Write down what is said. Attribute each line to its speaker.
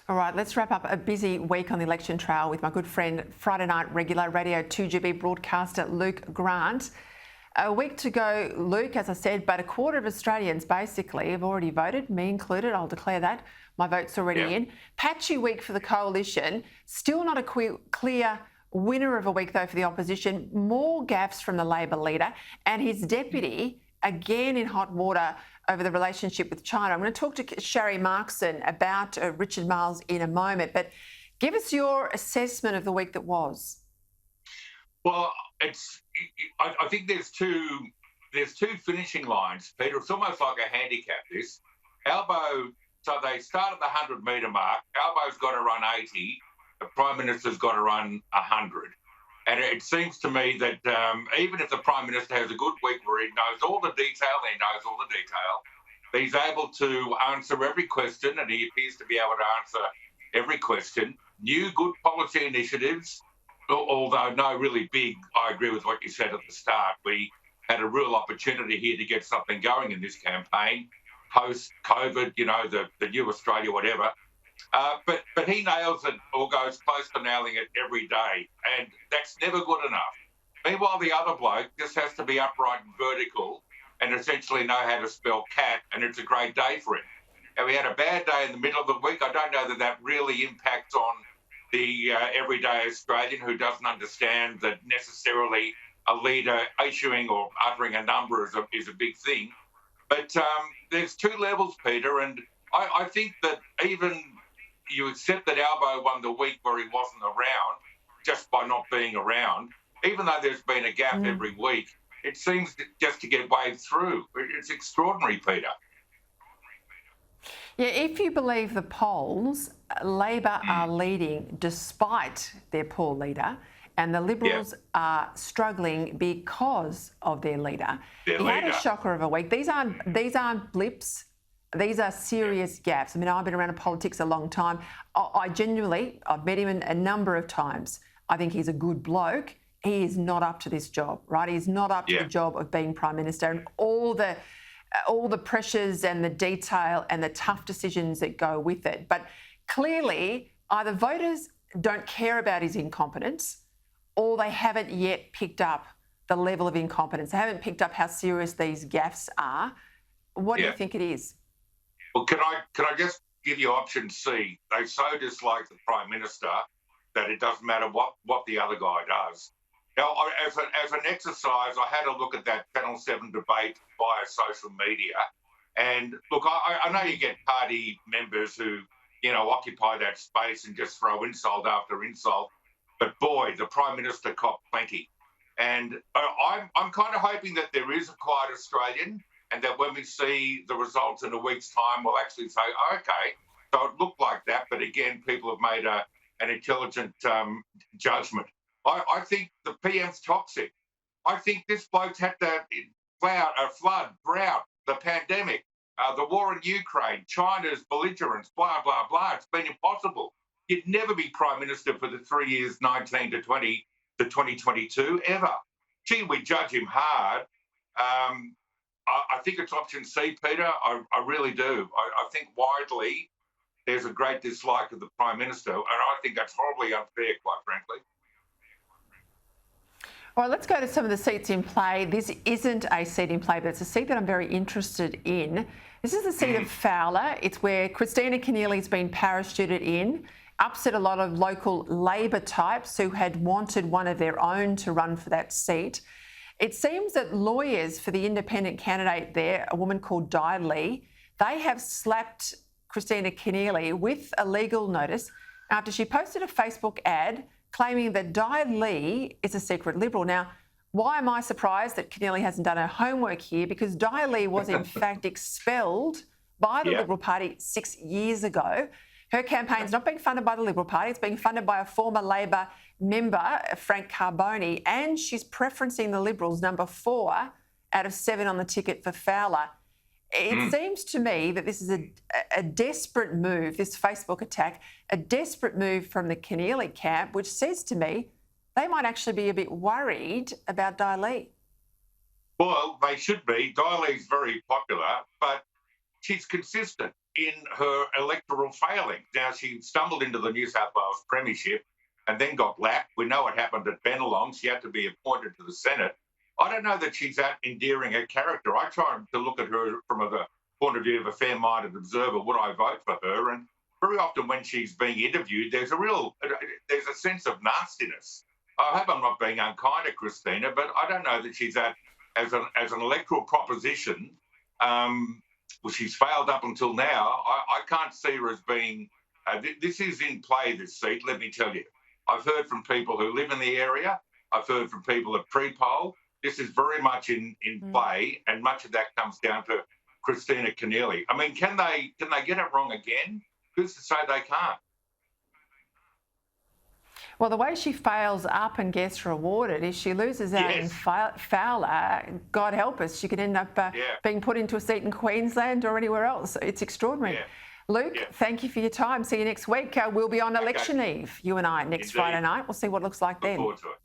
Speaker 1: All right, let's wrap up a busy week on the election trail with my good friend, Friday night regular Radio 2GB broadcaster Luke Grant. A week to go, Luke, as I said, but a quarter of Australians basically have already voted, me included. I'll declare that. My vote's already in. Patchy week for the coalition. Still not a clear winner of a week, though, for the opposition. More gaffes from the Labor leader and his deputy, again in hot water over the relationship with China. I'm going to talk to Sherry Markson about Richard Marles in a moment, but give us your assessment of the week that was.
Speaker 2: Well, I think there's two finishing lines, Peter. It's almost like a handicap, this. Albo, so they start at the 100-metre mark. Albo's got to run 80. The Prime Minister's got to run 100. And it seems to me that even if the Prime Minister has a good week where he knows all the detail, he's able to answer every question, and he appears to be able to answer every question. New good policy initiatives, although no really big. I agree with what you said at the start. We had a real opportunity here to get something going in this campaign, post-COVID, the new Australia, whatever. But he nails it or goes close to nailing it every day, and that's never good enough. Meanwhile, the other bloke just has to be upright and vertical and essentially know how to spell cat, and it's a great day for him. And we had a bad day in the middle of the week. I don't know that really impacts on the everyday Australian who doesn't understand that necessarily a leader issuing or uttering a number is a big thing. But there's two levels, Peter, and I think that even you accept that Albo won the week where he wasn't around just by not being around, even though there's been a gap every week, it seems just to get waved through. It's extraordinary, Peter.
Speaker 1: Yeah, if you believe the polls, Labor are leading despite their poor leader, and the Liberals are struggling because of their leader. He had a shocker of a week. These aren't blips. These are serious gaffes. I mean, I've been around in politics a long time. I've met him a number of times. I think he's a good bloke. He is not up to this job, right? He's not up to the job of being Prime Minister, and all the pressures and the detail and the tough decisions that go with it. But clearly, either voters don't care about his incompetence, or they haven't yet picked up the level of incompetence. They haven't picked up how serious these gaffes are. What do you think it is?
Speaker 2: Well, can I just give you option C? They so dislike the Prime Minister that it doesn't matter what the other guy does. Now, as an exercise, I had a look at that Channel 7 debate via social media. And look, I know you get party members who, occupy that space and just throw insult after insult. But boy, the Prime Minister copped plenty. And I'm kind of hoping that there is a quiet Australian, and that when we see the results in a week's time, we'll actually say, okay, so it looked like that. But again, people have made an intelligent judgment. I think the PM's toxic. I think this bloke's had to flood, drought, the pandemic, the war in Ukraine, China's belligerence, blah, blah, blah. It's been impossible. You'd never be Prime Minister for the 3 years, 19 to 20 to 2022, ever. Gee, we judge him hard. I think it's option C, Peter. I really do. I think widely there's a great dislike of the Prime Minister, and I think that's horribly unfair, quite frankly.
Speaker 1: All right, let's go to some of the seats in play. This isn't a seat in play, but it's a seat that I'm very interested in. This is the seat of Fowler. It's where Christina Keneally's been parachuted in, upset a lot of local Labor types who had wanted one of their own to run for that seat. It seems that lawyers for the independent candidate there, a woman called Di Lee, they have slapped Christina Keneally with a legal notice after she posted a Facebook ad claiming that Di Lee is a secret Liberal. Now, why am I surprised that Keneally hasn't done her homework here? Because Di Lee was in fact expelled by the Liberal Party 6 years ago. Her campaign's not being funded by the Liberal Party, it's being funded by a former Labor member, Frank Carbone, and she's preferencing the Liberals, number 4 out of 7 on the ticket for Fowler. It seems to me that this is a desperate move, this Facebook attack, a desperate move from the Keneally camp, which says to me they might actually be a bit worried about Di Lee.
Speaker 2: Well, they should be. Di Lee's very popular, but she's consistent. in her electoral failing. Now, she stumbled into the New South Wales Premiership and then got lapped. We know what happened at Bennelong. She had to be appointed to the Senate. I don't know that she's that endearing a character. I try to look at her from the point of view of a fair-minded observer. Would I vote for her? And very often when she's being interviewed, there's a sense of nastiness. I hope I'm not being unkind to Christina, but I don't know that she's that as an electoral proposition. Well, she's failed up until now. I can't see her as being. This is in play, this seat. Let me tell you. I've heard from people who live in the area. I've heard from people at pre-poll. This is very much in play, and much of that comes down to Christina Keneally. I mean, can they get it wrong again? Who's to say they can't?
Speaker 1: Well, the way she fails up and gets rewarded is she loses out in Fowler. God help us, she could end up being put into a seat in Queensland or anywhere else. It's extraordinary.
Speaker 2: Yeah.
Speaker 1: Luke, thank you for your time. See you next week. We'll be on election eve, you and I, next Friday night. We'll see what it looks like then.
Speaker 2: Look forward to it.